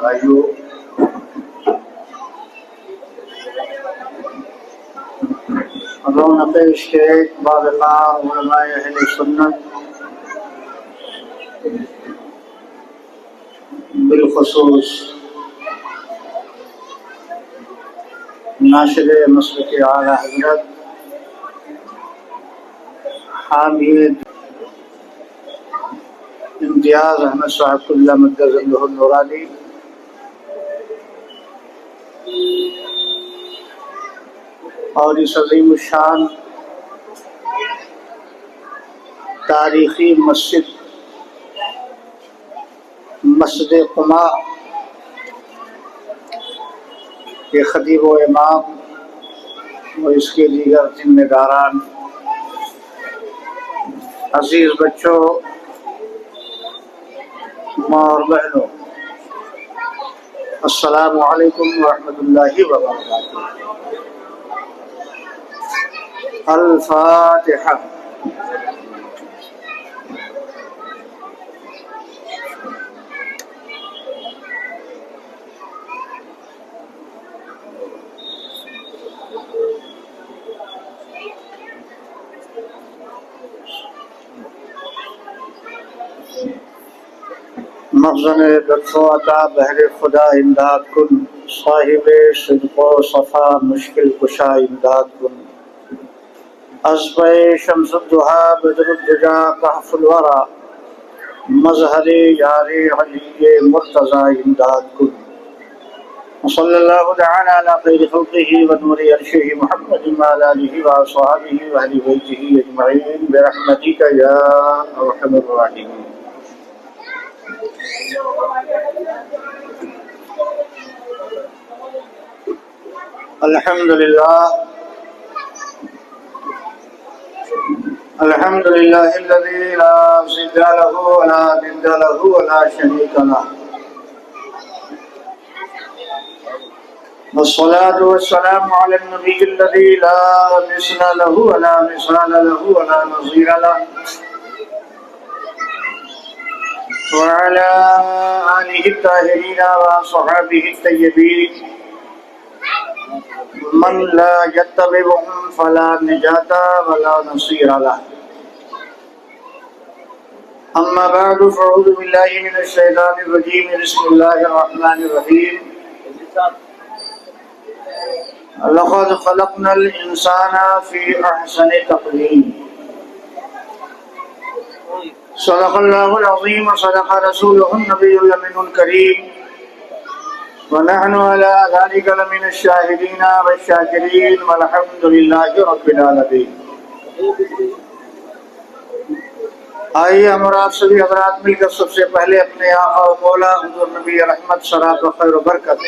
بھائیو، رونق اشتیاق باوقار علماء اہل سنت، بالخصوص ناشر مسلک اعلی حضرت حامی امتیاز احمد صاحب اللہ مدد اللہ النورانی، اور اس عظیم الشان تاریخی مسجد قما کے خطیب و امام اور اس کے دیگر ذمہ داران، عزیز بچوں، ماں اور بہنوں، السلام علیکم ورحمۃ اللہ وبرکاتہ۔ الفاتحہ۔ مخزن لطف و عطا بحر خدا امداد کن، صاحب صدق و صفا مشکل کشا امداد کن، ازبِ شمس الضحیٰ بدر الدجا کہف الورا، مظہر یار علی مرتضی امداد کن، صلی اللہ تعالی علی خیر خلقہ و نور عرشہ محمد وعلی آلہ واصحابہ واہل بیتہ اجمعین برحمتک یا ارحم الراحمین۔ الحمد للہ الذی لا ضد له ولا ند له ولا شریک له، والصلاة والسلام على النبي الذي لا مثل له ولا مثال له ولا نظير له، وعلى آله الطاهرين وصحابه الطيبين من لا يتبعهم فلا نجاة ولا نصير له، أما بعد فأعوذ بالله من الشيطان الرجيم، بسم الله الرحمن الرحيم، لقد خلقنا الإنسان في أحسن تقويم، صدق الله العظيم وصدق رسوله النبي الأمين الكريم، ونحن على ذلك لمن الشاهدين والشاكرين، والحمد لله رب العالمين۔ آئیے ہمارا سبھی حضرات مل کر سب سے پہلے اپنے آقا و مولا حضور نبی رحمت صلوات و خیر و برکت،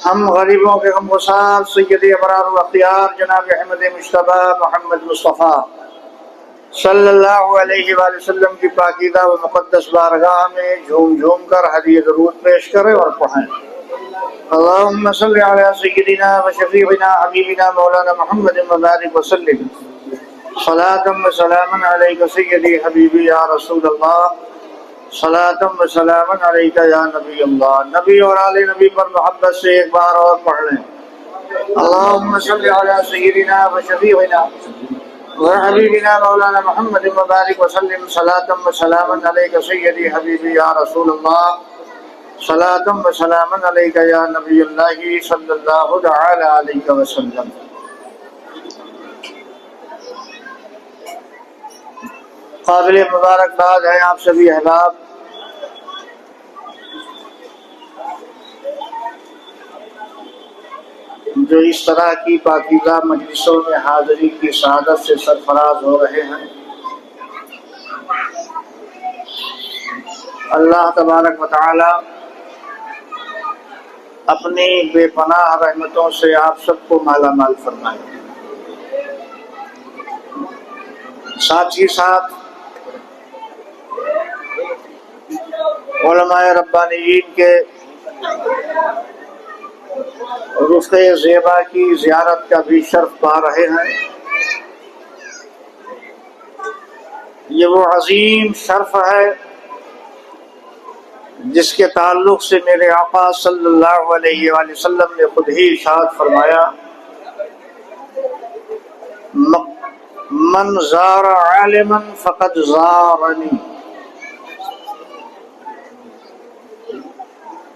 ہم غریبوں کے غمگسار سید ابرار و اختیار جناب احمد مجتبیٰ محمد مصطفیٰ صلی اللہ علیہ وآلہ وسلم کی پاکیزہ و مقدس بارگاہ میں جھوم جھوم کر ہدیہ درود پیش کریں اور پڑھیں۔ اللہم صلی علی سیدنا و شفیعنا حبیبنا مولانا محمد وبارک وسلم، صلاۃ و سلام علیک سیدی حبیبی یا رسول اللہ، صلاۃ و سلام علیک یا نبی اللہ۔ نبی اور آل نبی پر محبت سے ایک بار اور پڑھ لیں۔ اللہم صلی علی سیدنا و شفیعنا وحبیبنا مولانا محمد وبارک وسلم، صلاۃ و سلام علیک سیدی حبیبی یا رسول اللہ، صلاۃ و سلام علیک یا نبی اللہ صلی اللہ تعالی علیہ وسلم۔ قابل مبارکباد ہیں آپ سبھی احباب، جو اس طرح کی پاکیزہ مجلسوں میں حاضری کی سعادت سے سرفراز ہو رہے ہیں۔ اللہ تبارک و تعالی اپنی بے پناہ رحمتوں سے آپ سب کو مالا مال فرمائے، ساتھ ہی ساتھ علماء ربانیین کے رفق زیبا کی زیارت کا بھی شرف پا رہے ہیں۔ یہ وہ عظیم شرف ہے جس کے تعلق سے میرے آقا صلی اللہ علیہ وآلہ وسلم نے خود ہی ارشاد فرمایا من زار عالما فقد زارنی،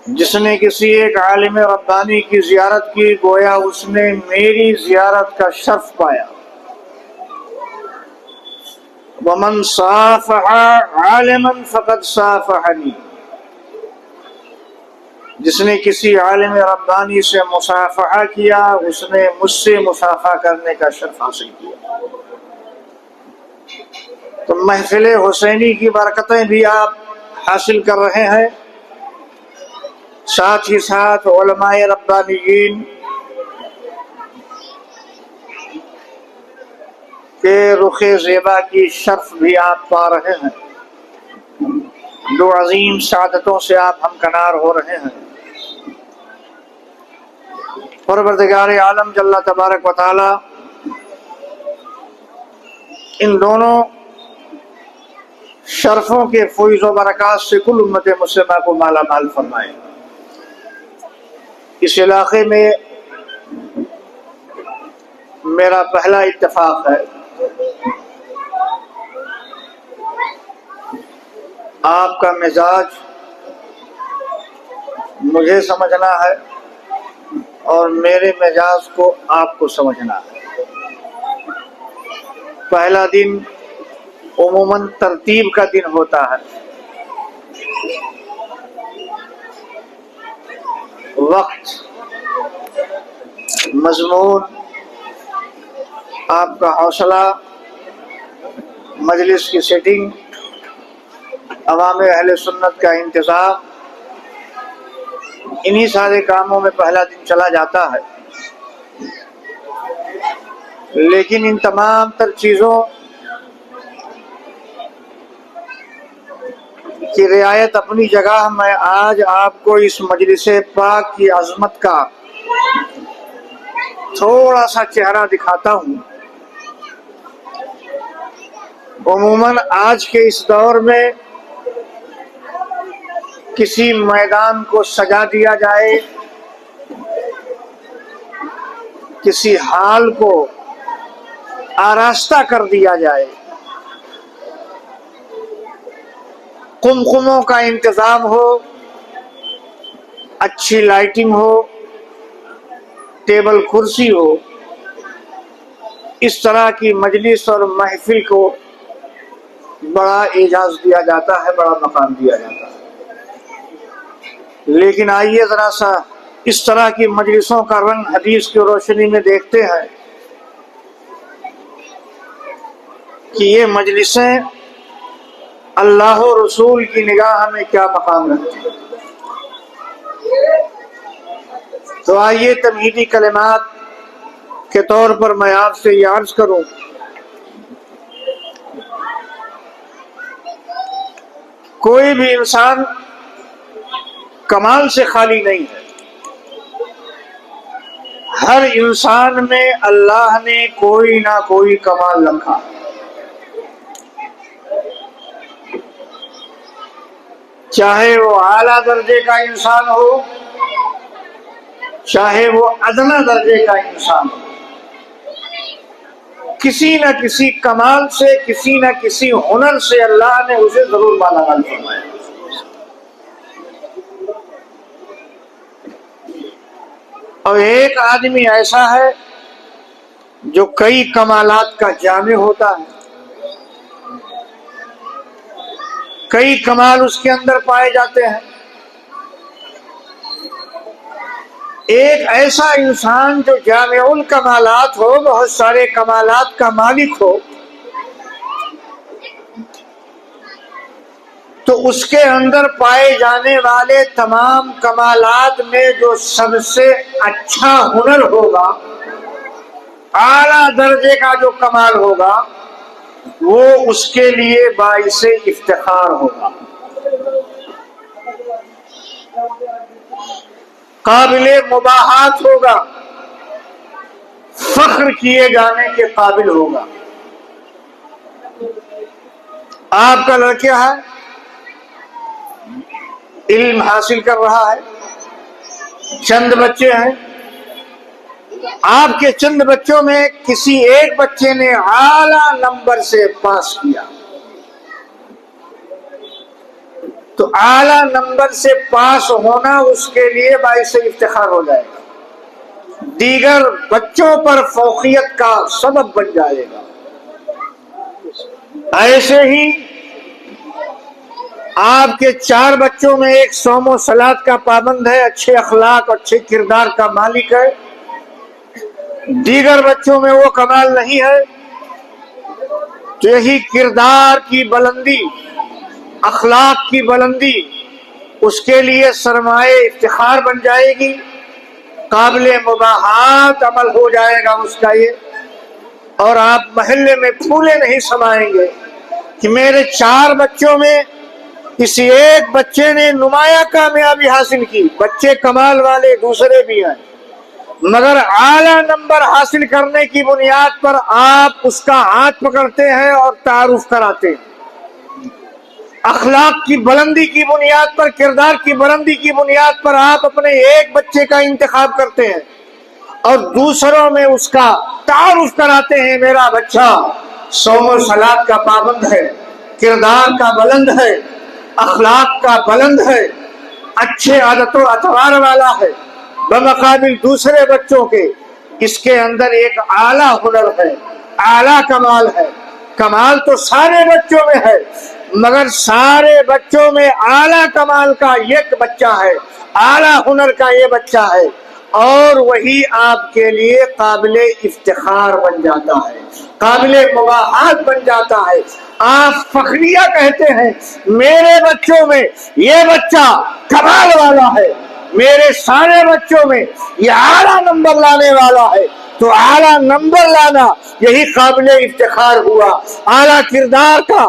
جس نے کسی ایک عالم ربانی کی زیارت کی گویا اس نے میری زیارت کا شرف پایا۔ ومن صافح عالما فقد صافحنی، جس نے کسی عالم ربانی سے مصافحہ کیا اس نے مجھ سے مصافحہ کرنے کا شرف حاصل کیا۔ تو محفل حسینی کی برکتیں بھی آپ حاصل کر رہے ہیں، ساتھ ہی ساتھ علماء ربانیین کے رخ زیبا کی شرف بھی آپ پا رہے ہیں، دو عظیم سعادتوں سے آپ ہمکنار ہو رہے ہیں۔ پروردگار عالم جل تبارک و تعالی ان دونوں شرفوں کے فیض و برکات سے کل امت مسلمہ کو مالا مال فرمائے۔ اس علاقے میں میرا پہلا اتفاق ہے، آپ کا مزاج مجھے سمجھنا ہے اور میرے مزاج کو آپ کو سمجھنا ہے۔ پہلا دن عموماً ترتیب کا دن ہوتا ہے، وقت، مضمون، آپ کا حوصلہ، مجلس کی سیٹنگ، عوام اہل سنت کا انتظام، انہی سارے کاموں میں پہلا دن چلا جاتا ہے۔ لیکن ان تمام تر چیزوں کی رعایت اپنی جگہ، میں آج آپ کو اس مجلس پاک کی عظمت کا تھوڑا سا چہرہ دکھاتا ہوں۔ عموماً آج کے اس دور میں کسی میدان کو سجا دیا جائے، کسی حال کو آراستہ کر دیا جائے، قمقموں کا انتظام ہو، اچھی لائٹنگ ہو، ٹیبل کرسی ہو، اس طرح کی مجلس اور محفل کو بڑا اعزاز دیا جاتا ہے، بڑا مقام دیا جاتا ہے۔ لیکن آئیے ذرا سا اس طرح کی مجلسوں کا رنگ حدیث کی روشنی میں دیکھتے ہیں کہ یہ مجلسیں اللہ و رسول کی نگاہ میں کیا مقام رکھتی ہیں۔ تو آئیے تمہیدی کلمات کے طور پر میں آپ سے یہ عرض کروں، کوئی بھی انسان کمال سے خالی نہیں ہے، ہر انسان میں اللہ نے کوئی نہ کوئی کمال رکھا، چاہے وہ اعلیٰ درجے کا انسان ہو، چاہے وہ ادنیٰ درجے کا انسان ہو، کسی نہ کسی کمال سے، کسی نہ کسی ہنر سے اللہ نے اسے ضرور مالا مال فرمایا۔ اور ایک آدمی ایسا ہے جو کئی کمالات کا جامع ہوتا ہے، کئی کمال اس کے اندر پائے جاتے ہیں۔ ایک ایسا انسان جو جامع الکمالات ہو، بہت سارے کمالات کا مالک ہو، تو اس کے اندر پائے جانے والے تمام کمالات میں جو سب سے اچھا ہنر ہوگا، اعلیٰ درجے کا جو کمال ہوگا، وہ اس کے لیے باعث افتخار ہوگا، قابل مباحات ہوگا، فخر کیے جانے کے قابل ہوگا۔ آپ کا لڑکا ہے، علم حاصل کر رہا ہے، چند بچے ہیں، آپ کے چند بچوں میں کسی ایک بچے نے اعلیٰ نمبر سے پاس کیا تو اعلیٰ نمبر سے پاس ہونا اس کے لیے باعث افتخار ہو جائے گا، دیگر بچوں پر فوقیت کا سبب بن جائے گا۔ ایسے ہی آپ کے 4 بچوں میں ایک صوم و صلات کا پابند ہے، اچھے اخلاق اچھے کردار کا مالک ہے، دیگر بچوں میں وہ کمال نہیں ہے، تو یہی کردار کی بلندی، اخلاق کی بلندی اس کے لیے سرمایہ افتخار بن جائے گی، قابل مباحات عمل ہو جائے گا اس کا یہ، اور آپ محلے میں پھولے نہیں سمائیں گے کہ میرے 4 بچوں میں کسی ایک بچے نے نمایاں کامیابی حاصل کی۔ بچے کمال والے دوسرے بھی ہیں، مگر اعلیٰ نمبر حاصل کرنے کی بنیاد پر آپ اس کا ہاتھ پکڑتے ہیں اور تعارف کراتے ہیں، اخلاق کی بلندی کی بنیاد پر، کردار کی بلندی کی بنیاد پر آپ اپنے ایک بچے کا انتخاب کرتے ہیں اور دوسروں میں اس کا تعارف کراتے ہیں، میرا بچہ صوم و صلات کا پابند ہے، کردار کا بلند ہے، اخلاق کا بلند ہے، اچھے عادت و اطوار والا ہے، بمقابل دوسرے بچوں کے اس کے اندر ایک اعلیٰ ہنر ہے، اعلیٰ کمال ہے۔ کمال تو سارے بچوں میں ہے، مگر سارے بچوں میں اعلیٰ کمال کا ایک بچہ ہے، اعلیٰ ہنر کا یہ بچہ ہے، اور وہی آپ کے لیے قابل افتخار بن جاتا ہے، قابل مباحات بن جاتا ہے۔ آپ فخریہ کہتے ہیں میرے بچوں میں یہ بچہ کمال والا ہے، میرے سارے بچوں میں یہ اعلیٰ نمبر لانے والا ہے، تو اعلیٰ نمبر لانا یہی قابل افتخار ہوا، اعلیٰ کردار کا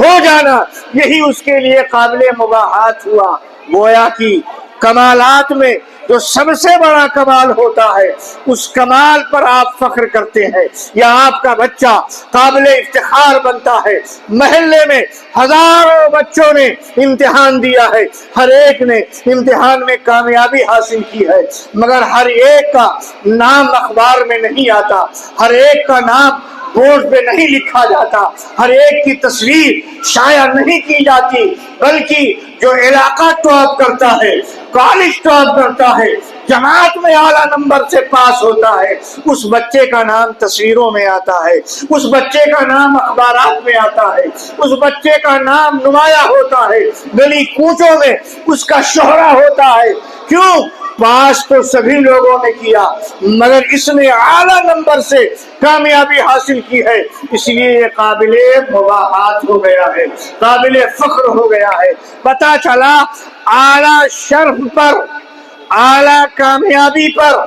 ہو جانا یہی اس کے لیے قابل مباحات ہوا۔ گویا کی کمالات میں جو سب سے بڑا کمال ہوتا ہے اس کمال پر آپ فخر کرتے ہیں، یا آپ کا بچہ قابل افتخار بنتا ہے۔ محلے میں ہزاروں بچوں نے امتحان دیا ہے، ہر ایک نے امتحان میں کامیابی حاصل کی ہے، مگر ہر ایک کا نام اخبار میں نہیں آتا، ہر ایک کا نام بورڈ پہ نہیں لکھا جاتا، ہر ایک کی تصویر شائع نہیں کی جاتی، بلکہ جو علاقہ ٹاپ کرتا ہے، کالج ٹاپ کرتا ہے، جماعت میں اعلیٰ نمبر سے پاس ہوتا ہے، اس بچے کا نام تصویروں میں آتا ہے، اس بچے کا نام اخبارات میں آتا ہے، اس بچے کا نام نمایاں ہوتا ہے، گلی کوچوں میں اس کا شہرہ ہوتا ہے۔ کیوں؟ پاس تو سبھی لوگوں نے کیا، مگر اس نے اعلیٰ نمبر سے کامیابی حاصل کی ہے، اس لیے یہ قابل مباحات ہو گیا ہے، قابل فخر ہو گیا ہے۔ پتہ چلا اعلیٰ شرف پر، اعلیٰ کامیابی پر،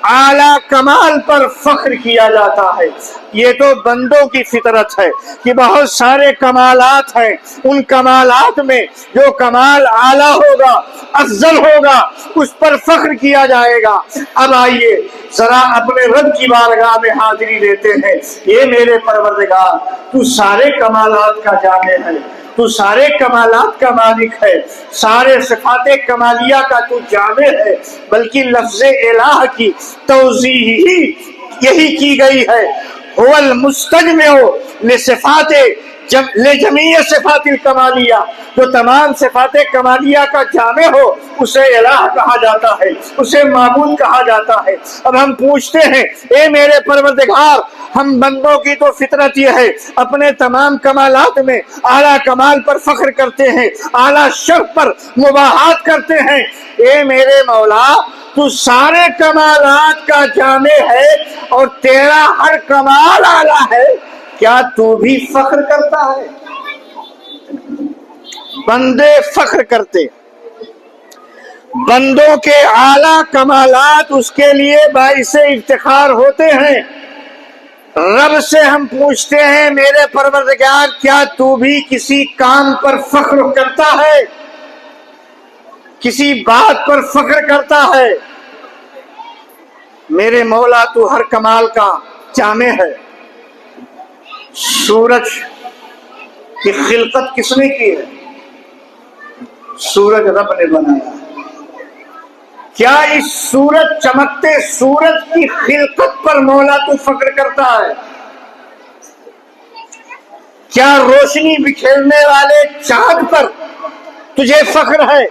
اعلیٰ کمال پر فخر کیا جاتا ہے۔ یہ تو بندوں کی فطرت ہے کہ بہت سارے کمالات ہیں، ان کمالات میں جو کمال اعلیٰ ہوگا، افضل ہوگا، اس پر فخر کیا جائے گا۔ اب آئیے ذرا اپنے رب کی بارگاہ میں حاضری لیتے ہیں۔ یہ میرے پروردگار، تو سارے کمالات کا جامع ہے، تو سارے کمالات کا مالک ہے، سارے صفات کمالیہ کا تو جامع ہے، بلکہ لفظ الہ کی توضیح ہی یہی کی گئی ہے، هو المستجمع لصفات لجمیع صفات الکمالیہ، جو تمام صفات کمالیہ کا جامع ہو اسے الہ کہا جاتا ہے، اسے معبود کہا جاتا ہے۔ اب ہم پوچھتے ہیں اے میرے پروردگار، ہم بندوں کی تو فطرت یہ ہے اپنے تمام کمالات میں اعلیٰ کمال پر فخر کرتے ہیں، اعلیٰ شرف پر مباحات کرتے ہیں۔ اے میرے مولا، تو سارے کمالات کا جامع ہے اور تیرا ہر کمال اعلیٰ ہے، کیا تو بھی فخر کرتا ہے؟ بندے فخر کرتے، بندوں کے اعلیٰ کمالات اس کے لیے باعث افتخار ہوتے ہیں۔ رب سے ہم پوچھتے ہیں میرے پروردگار، کیا تو بھی کسی کام پر فخر کرتا ہے، کسی بات پر فخر کرتا ہے؟ میرے مولا، تو ہر کمال کا جامع ہے۔ سورج کی خلقت کس نے کی ہے؟ سورج رب نے بنایا. کیا اس سورج چمکتے سورج کی خلقت پر مولا تو فخر کرتا ہے؟ کیا روشنی بکھیرنے والے چاند پر تجھے فخر ہے؟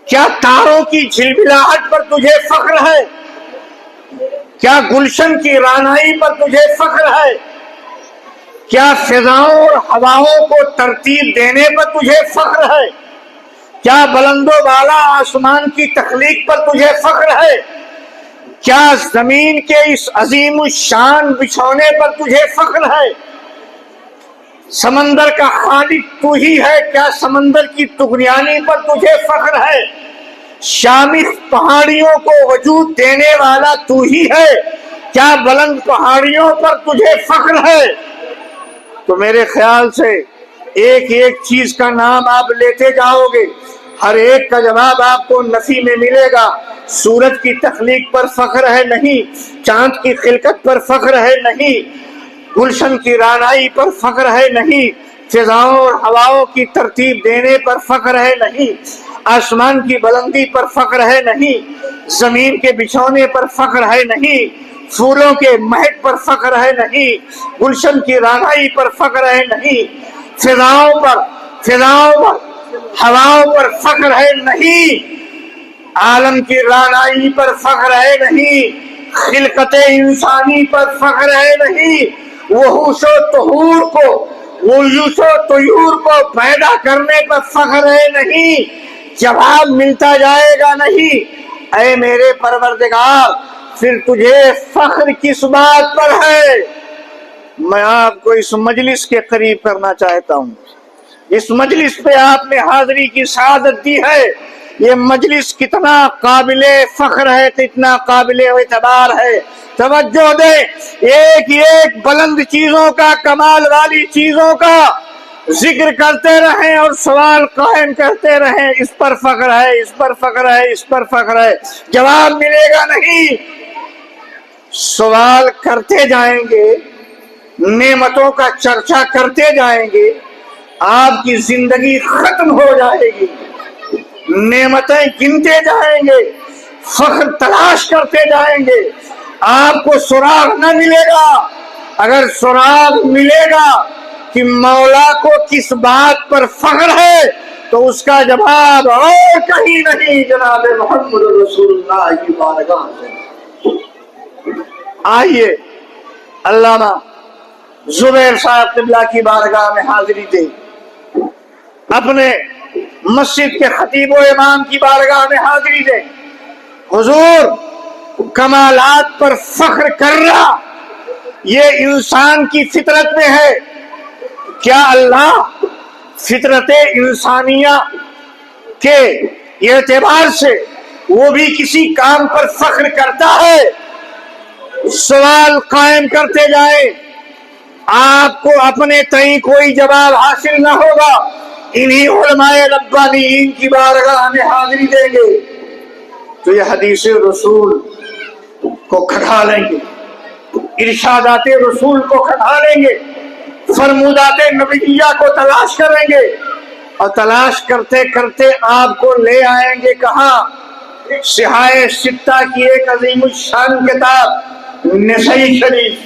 کیا تاروں کی جھلملاہٹ پر تجھے فخر ہے؟ کیا گلشن کی رانائی پر تجھے فخر ہے؟ کیا فضاؤں اور ہواؤں کو ترتیب دینے پر تجھے فخر ہے؟ کیا بلند و بالا آسمان کی تخلیق پر تجھے فخر ہے؟ کیا زمین کے اس عظیم الشان بچھونے پر تجھے فخر ہے؟ سمندر کا خالق تو ہی ہے، کیا سمندر کی طغیانی پر تجھے فخر ہے؟ شامخ پہاڑیوں کو وجود دینے والا تو ہی ہے، کیا بلند پہاڑیوں پر تجھے فخر ہے؟ تو میرے خیال سے ایک ایک چیز کا نام آپ لیتے جاؤ گے، ہر ایک کا جواب آپ کو نفی میں ملے گا. سورج کی تخلیق پر فخر ہے؟ نہیں. چاند کی خلقت پر فخر ہے؟ نہیں. گلشن کی رانائی پر فخر ہے؟ نہیں. فضاؤں اور ہواؤں کی ترتیب دینے پر فخر ہے؟ نہیں. آسمان کی بلندی پر فخر ہے؟ نہیں. زمین کے بچھونے پر فخر ہے؟ نہیں. پھولوں کے مہک پر فخر ہے؟ نہیں. گلشن کی رانائی پر فخر ہے؟ نہیں. فضاؤں پر ہواؤں پر فخر ہے؟ نہیں. عالم کی رانائی پر فخر ہے؟ نہیں. خلقت انسانی پر فخر ہے؟ نہیں. وحوش و طہور کو، ویوس و طیور کو پیدا کرنے پر فخر ہے؟ نہیں. جواب ملتا جائے گا نہیں. اے میرے پروردگار، پھر تجھے فخر کس بات پر ہے؟ میں آپ کو اس مجلس کے قریب کرنا چاہتا ہوں. اس مجلس پہ آپ نے حاضری کی سعادت دی ہے. یہ مجلس کتنا قابل فخر ہے، کتنا قابل اعتبار ہے. توجہ دے، ایک ایک بلند چیزوں کا، کمال والی چیزوں کا ذکر کرتے رہیں اور سوال قائم کرتے رہیں. اس پر فخر ہے، اس پر فخر ہے، اس پر فخر ہے. جواب ملے گا نہیں. سوال کرتے جائیں گے، نعمتوں کا چرچا کرتے جائیں گے، آپ کی زندگی ختم ہو جائے گی. نعمتیں گنتے جائیں گے، فخر تلاش کرتے جائیں گے، آپ کو سراغ نہ ملے گا. اگر سراغ ملے گا کہ مولا کو کس بات پر فخر ہے تو اس کا جواب اور کہیں نہیں، جناب محمد رسول اللہ کی بارگاہ سے. آئیے علامہ زبیر صاحب قبلہ کی بارگاہ میں حاضری دے، اپنے مسجد کے خطیب و امام کی بارگاہ میں حاضری دے. حضور، کمالات پر فخر کرنا یہ انسان کی فطرت میں ہے. کیا اللہ فطرت انسانیہ کے اعتبار سے وہ بھی کسی کام پر فخر کرتا ہے؟ سوال قائم کرتے جائیں، آپ کو اپنے تئیں کوئی جواب حاصل نہ ہوگا. انہی علماء ربانیین کی بارگاہ میں حاضری دیں گے تو یہ حدیث رسول کو کھٹا لیں گے، ارشادات رسول کو کھٹا لیں گے، فرمودات نبیہ کو تلاش کریں گے، اور تلاش کرتے کرتے آپ کو لے آئیں گے کہاں؟ صحاح ستہ کی ایک عظیم الشان کتاب نسائی شریف.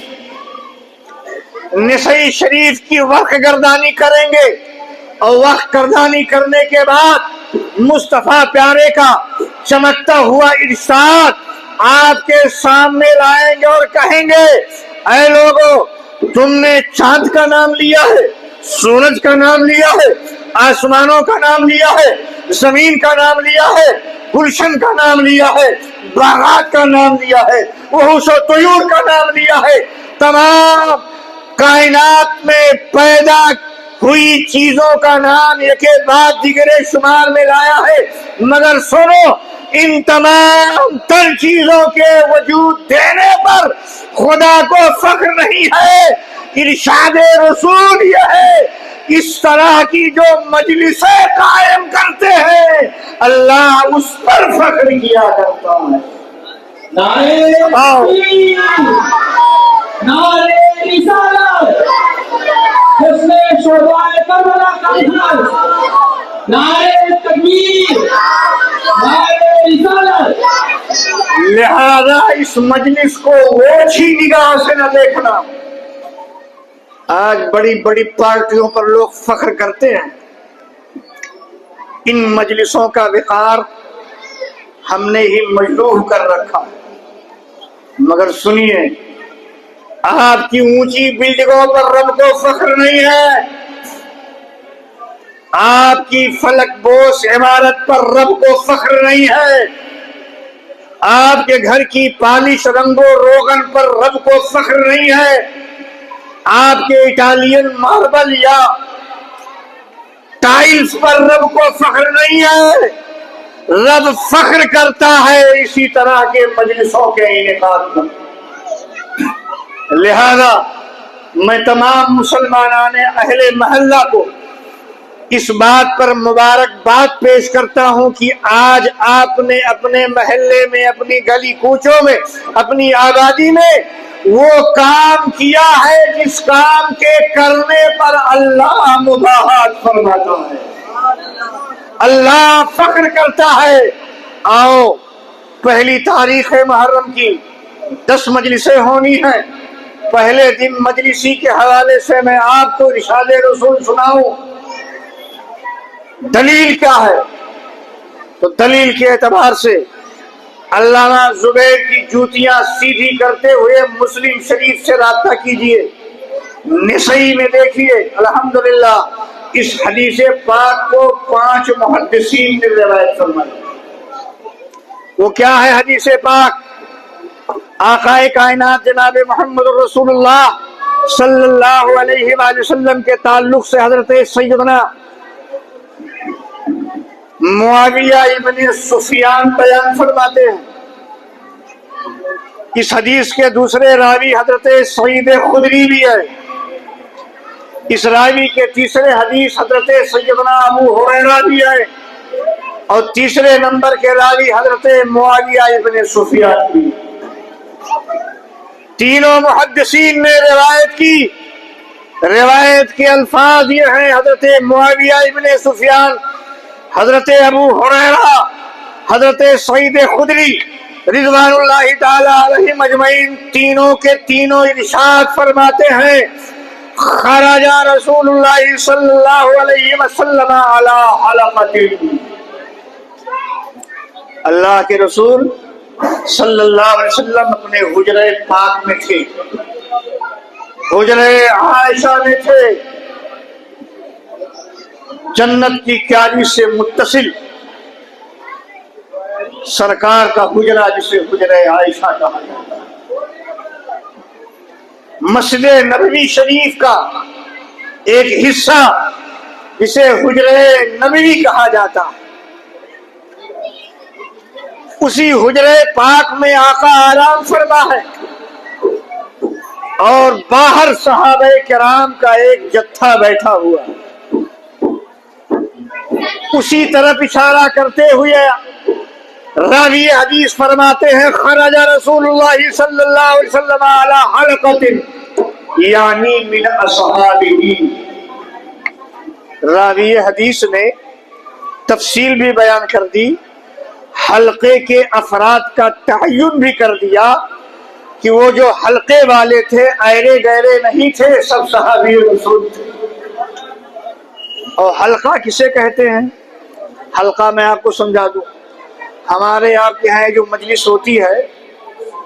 نسائی شریف کی وقت گردانی کریں گے، اور وقت گردانی کرنے کے بعد مصطفیٰ پیارے کا چمکتا ہوا ارشاد آپ کے سامنے لائیں گے اور کہیں گے، اے لوگو، تم نے چاند کا نام لیا ہے، سورج کا نام لیا ہے، آسمانوں کا نام لیا ہے، زمین کا نام لیا ہے، گلشن کا نام لیا ہے، باغات کا نام لیا ہے، وحوش و طیور کا نام لیا ہے، تمام کائنات میں پیدا ہوئی چیزوں کا نام ایک بعد دیگرے شمار میں لایا ہے. مگر سنو، ان تمام تر چیزوں کے وجود دینے پر خدا کو فخر نہیں ہے. ارشاد رسول یہ ہے، اس طرح کی جو مجلسیں قائم کرتے ہیں اللہ اس پر فخر کیا کرتا ہے. نعرے رسالت، جس نے شہدائے کربلا کا اجلاس نعرہ تکبیر، نعرہ رسالت۔ لہذا اس مجلس کو اوچھی نگاہ سے نہ دیکھنا۔ آج بڑی بڑی پارٹیوں پر لوگ فخر کرتے ہیں، ان مجلسوں کا وقار ہم نے ہی مجروح کر رکھا ہے۔ مگر سنیے، آپ کی اونچی بلڈنگوں پر رب کو فخر نہیں ہے، آپ کی فلک بوس عمارت پر رب کو فخر نہیں ہے، آپ کے گھر کی پالش رنگ و روغن پر رب کو فخر نہیں ہے، آپ کے اٹالین ماربل یا ٹائلز پر رب کو فخر نہیں ہے۔ رب فخر کرتا ہے اسی طرح کے مجلسوں کے انعقاد پر۔ لہذا میں تمام مسلمانان اہل محلہ کو اس بات پر مبارکباد پیش کرتا ہوں کہ آج آپ نے اپنے محلے میں، اپنی گلی کوچوں میں، اپنی آبادی میں وہ کام کیا ہے جس کام کے کرنے پر اللہ مباحث فرماتا ہے، اللہ فخر کرتا ہے۔ آؤ، پہلی تاریخ محرم کی 10 مجلسیں ہونی ہیں۔ پہلے دن مجلسی کے حوالے سے میں آپ کو ارشاد رسول سناؤں۔ دلیل کیا ہے؟ تو دلیل کے اعتبار سے علامہ زبیر کی جوتیاں سیدھی کرتے ہوئے مسلم شریف سے رابطہ کیجئے، نسائی میں دیکھیے۔ الحمدللہ اس حدیث پاک کو 5 محدثین نے روایت فرمائی۔ وہ کیا ہے حدیث پاک؟ آقا کائنات جناب محمد رسول اللہ صلی اللہ علیہ وآلہ وسلم کے تعلق سے حضرت سیدنا معاویہ ابن سفیان بیان فرماتے ہیں۔ اس حدیث کے دوسرے راوی حضرت سعید خدری بھی ہے۔ اس راوی کے تیسرے حدیث حضرت سیدنا ابو ہریرہ بھی ہے، اور تیسرے نمبر کے راوی حضرت معاویہ ابن سفیان بھی۔ تینوں محدثین نے روایت کی۔ روایت کے الفاظ یہ ہیں: حضرت معاویہ ابن سفیان، حضرت ابو ہریرہ، حضرت سعید خدری رضوان اللہ تعالی علیہم اجمعین، تینوں کے تینوں ارشاد فرماتے ہیں: خرج رسول اللہ صلی اللہ علیہ وسلم علی حلقۃ، اللہ کے رسول صلی اللہ علیہ وسلم اپنے حجرہ پاک میں تھے، حجرہ عائشہ میں تھے، جنت کی کیاری سے متصل سرکار کا حجرہ جسے حجرہ عائشہ کہا جاتا ہے، مسجد نبوی شریف کا ایک حصہ جسے حجرہ نبوی کہا جاتا ہے، اسی حجرہ پاک میں آقا آرام فرما ہے، اور باہر صحابہ کرام کا ایک جتھا بیٹھا ہوا ہے۔ اسی طرف اشارہ کرتے ہوئے راوی حدیث فرماتے ہیں: خرج رسول اللہ صلی اللہ علیہ وسلم علی حلقۃ، یعنی من اصحابہ۔ راوی حدیث نے تفصیل بھی بیان کر دی، حلقے کے افراد کا تعین بھی کر دیا کہ وہ جو حلقے والے تھے ایرے گیرے نہیں تھے، سب صحابی رسول تھے۔ اور حلقہ کسے کہتے ہیں؟ حلقہ میں آپ کو سمجھا دوں۔ ہمارے آپ کے یہاں جو مجلس ہوتی ہے،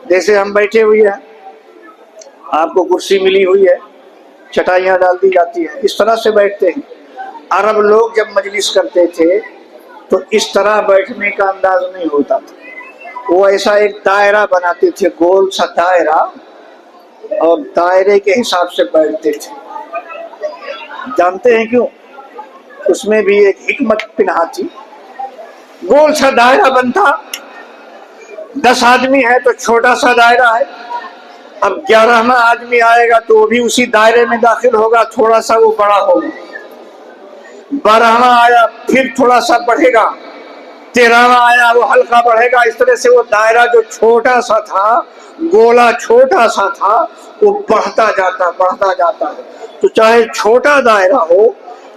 جیسے ہم بیٹھے ہوئے ہیں، آپ کو کرسی ملی ہوئی ہے، چٹائیاں ڈال دی جاتی ہیں، اس طرح سے بیٹھتے ہیں۔ عرب لوگ جب مجلس کرتے تھے تو اس طرح بیٹھنے کا انداز نہیں ہوتا تھا، وہ ایسا ایک دائرہ بناتے تھے، گول سا دائرہ، اور دائرے کے حساب سے بیٹھتے تھے۔ جانتے ہیں کیوں؟ اس میں بھی ایک حکمت پنہا تھی۔ گول سا دائرہ بنتا، 10 آدمی ہے تو چھوٹا سا دائرہ ہے، اب 11واں آدمی آئے گا تو وہ بھی اسی دائرے میں داخل ہوگا، تھوڑا سا وہ بڑا ہوگا، 12واں آیا پھر تھوڑا سا بڑھے گا، 13واں آیا وہ حلقہ بڑھے گا۔ اس طرح سے وہ دائرہ جو چھوٹا سا تھا، گولا چھوٹا سا تھا، وہ بڑھتا جاتا ہے۔ تو چاہے چھوٹا دائرہ ہو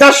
10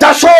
10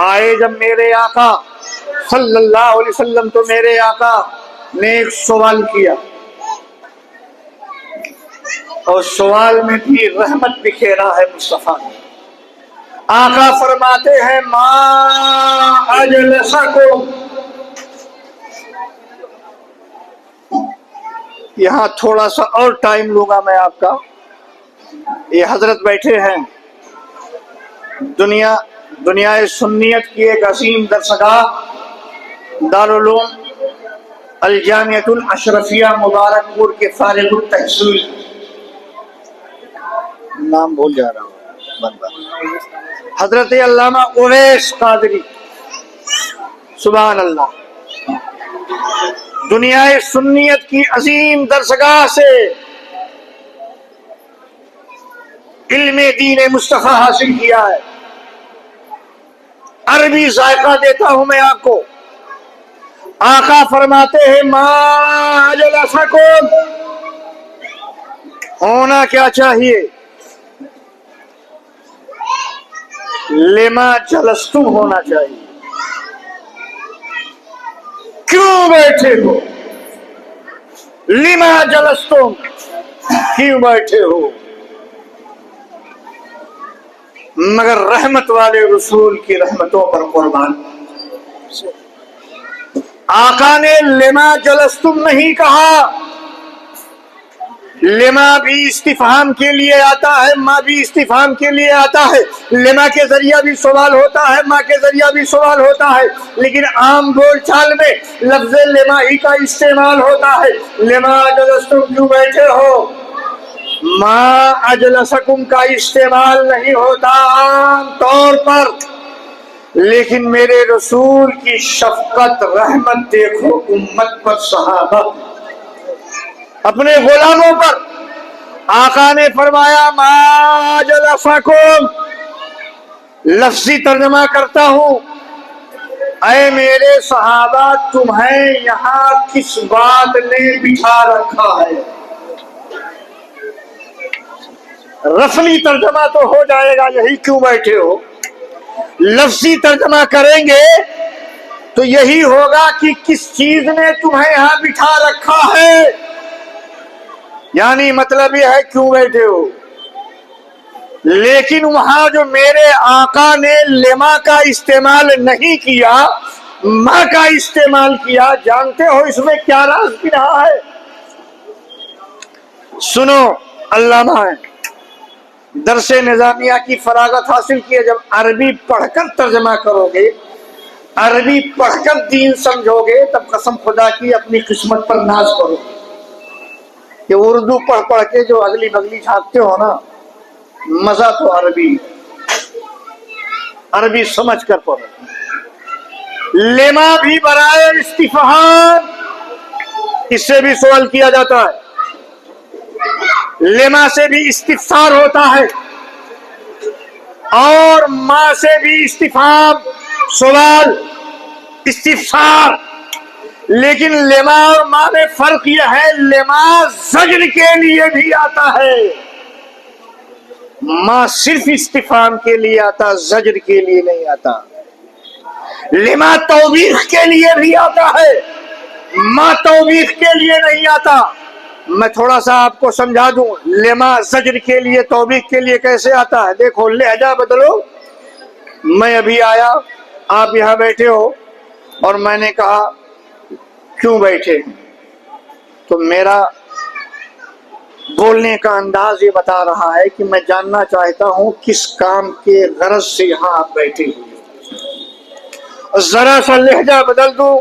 آئے جب میرے آقا صلی اللہ علیہ وسلم تو میرے آقا نے ایک سوال کیا، اور سوال میں بھی رحمت بکھیرا ہے مصطفیٰ نے۔ آقا فرماتے ہیں ما اجلسکم، یہاں تھوڑا سا اور ٹائم لوں گا میں آپ کا۔ یہ حضرت بیٹھے ہیں، دنیا سنیت کی ایک عظیم درسگاہ دارالعلوم الجامعۃ الاشرفیہ مبارک پور کے فارغ التحصیل، نام بھول جا رہا ہوں، حضرت علامہ اویس قادری، سبحان اللہ، دنیا سنیت کی عظیم درسگاہ سے علم دین مصطفیٰ حاصل کیا ہے۔ عربی ذائقہ دیتا ہوں میں آپ کو۔ آقا فرماتے ہیں ما اجلسکم، ہونا کیا چاہیے؟ لما جلستم ہونا چاہیے، کیوں بیٹھے ہو؟ لما جلستم، کیوں بیٹھے ہو؟ مگر رحمت والے رسول کی رحمتوں پر قربان، آقا نے لما جلستم نہیں کہا۔ لما بھی استفہام کے لیے آتا ہے، ما بھی استفہام کے لیے آتا ہے، لما کے ذریعہ بھی سوال ہوتا ہے، ما کے ذریعہ بھی سوال ہوتا ہے، لیکن عام بول چال میں لفظ لما ہی کا استعمال ہوتا ہے۔ لما جلستم، کیوں بیٹھے ہو؟ ما اجلسکم کا استعمال نہیں ہوتا عام طور پر، لیکن میرے رسول کی شفقت رحمت دیکھو امت پر، صحابہ اپنے غلاموں پر۔ آقا نے فرمایا ما اجلسکم، لفظی ترجمہ کرتا ہوں، اے میرے صحابہ تمہیں یہاں کس بات نے بٹھا رکھا ہے؟ رسمی ترجمہ تو ہو جائے گا یہی کیوں بیٹھے ہو، لفظی ترجمہ کریں گے تو یہی ہوگا کہ کس چیز نے تمہیں یہاں بٹھا رکھا ہے، یعنی مطلب یہ ہے کیوں بیٹھے ہو۔ لیکن وہاں جو میرے آقا نے لما کا استعمال نہیں کیا، ما کا استعمال کیا، جانتے ہو اس میں کیا راز بھی رہا ہے؟ سنو، علامہ ہے، درس نظامیہ کی فراغت حاصل کیے، جب عربی پڑھ کر ترجمہ کرو گے، عربی پڑھ کر دین سمجھو گے، تب قسم خدا کی اپنی قسمت پر ناز کرو کہ اردو پڑھ پڑھ کے جو اگلی بگلی جھانکتے ہو نا، مزہ تو عربی سمجھ کر پڑھو۔ لما بھی برائے استفہام، اس سے بھی سوال کیا جاتا ہے، لما سے بھی استفسار ہوتا ہے، اور ما سے بھی استفہام، سوال، استفسار، لیکن لما اور ما میں فرق یہ ہے، لما زجر کے لیے بھی آتا ہے، ما صرف استفہام کے لیے آتا، زجر کے لیے نہیں آتا۔ لما توبیخ کے لیے بھی آتا ہے، ما توبیخ کے لیے نہیں آتا۔ میں تھوڑا سا آپ کو سمجھا دوں، لما زجر کے لیے توبیخ کے لیے کیسے آتا ہے۔ دیکھو لہجہ بدلو، میں ابھی آیا، آپ یہاں بیٹھے ہو، اور میں نے کہا کیوں بیٹھے، تو میرا بولنے کا انداز یہ بتا رہا ہے کہ میں جاننا چاہتا ہوں کس کام کے غرض سے یہاں آپ بیٹھے ہوئے۔ ذرا سا لہجہ بدل دوں،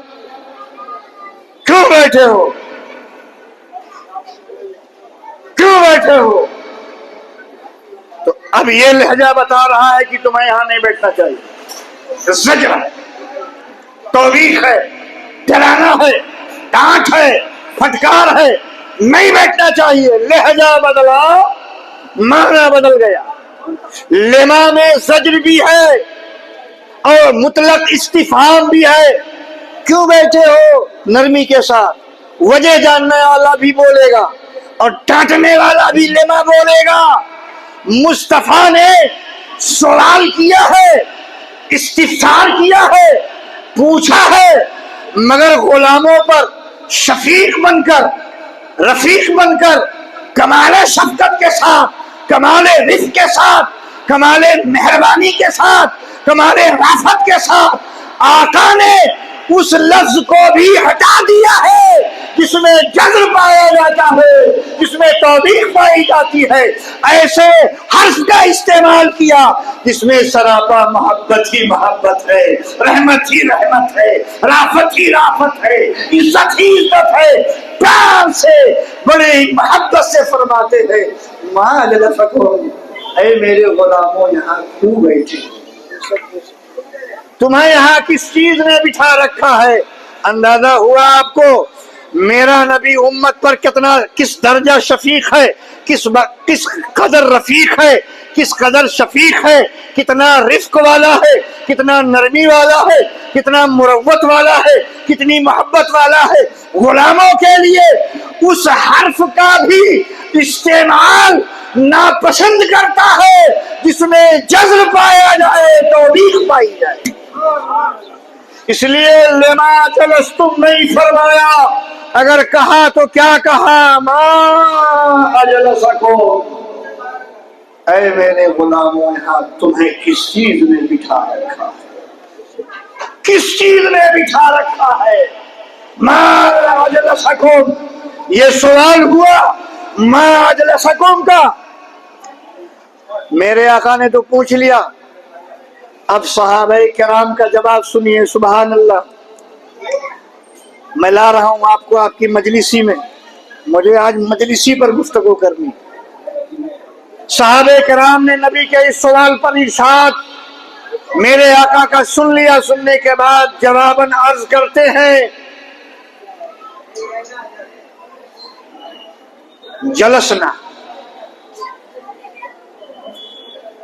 کیوں بیٹھے ہو، کیوں بیٹھے ہو، تو اب یہ لہجہ بتا رہا ہے کہ تمہیں یہاں نہیں بیٹھنا چاہیے۔ زجر ہے، توبیخ ہے، ڈرانا ہے، ڈانٹ ہے، پھٹکار ہے، نہیں بیٹھنا چاہیے۔ لہجہ بدلا، معنی بدل گیا۔ لما میں زجر بھی ہے اور مطلق استفہام بھی ہے، کیوں بیٹھے ہو، نرمی کے ساتھ، وجہ جاننے والا بھی بولے گا اور ڈانٹنے والا بھی لما بولے گا۔ مصطفیٰ نے سوال کیا ہے، استفسار کیا ہے، پوچھا ہے، مگر غلاموں پر شفیق بن کر، رفیق بن کر، کمال شفقت کے ساتھ، کمال رفق کے ساتھ، کمال مہربانی کے ساتھ، کمال رافت کے ساتھ آقا نے اس لفظ کو بھی ہٹا دیا ہے جس میں جذب پایا جاتا ہے، جس میں توبیخ پائی جاتی ہے، ایسے حرف کا استعمال کیا جس میں سراپا محبت ہی محبت ہے، رحمت ہی رحمت ہے، رافت ہی رافت ہے، عزت ہی عزت ہے، پیار سے بڑے محبت سے فرماتے ہیں ما اجلسکم، اے میرے غلاموں یہاں کیوں بیٹھے، تمہیں یہاں کس چیز نے بٹھا رکھا ہے؟ اندازہ ہوا آپ کو میرا نبی امت پر کس درجہ شفیق ہے، کس قدر رفیق ہے، کس قدر شفیق ہے، کتنا رفق والا ہے، کتنا نرمی والا ہے، کتنا مروت والا ہے، کتنی محبت والا ہے۔ غلاموں کے لیے اس حرف کا بھی استعمال ناپسند کرتا ہے جس میں جذب پایا جائے، توبیخ پائی جائے۔ اس لیے لما جلستم نہیں فرمایا، اگر کہا تو کیا کہا، ما اجلسکم، اے میرے غلاموں یہاں تمہیں کس چیز نے بٹھا رکھا ہے، کس چیز نے بٹھا رکھا ہے، ما اجلسکم، یہ سوال ہوا ما اجلسکم کا۔ میرے آقا نے تو پوچھ لیا، اب صحابہ کرام کا جواب سنیے۔ سبحان اللہ، میں لا رہا ہوں آپ کو آپ کی مجلسی میں، مجھے آج مجلسی پر گفتگو کرنی۔ صحابہ کرام نے نبی کے اس سوال پر ارشاد میرے آقا کا سن لیا، سننے کے بعد جواباً عرض کرتے ہیں جلسنا،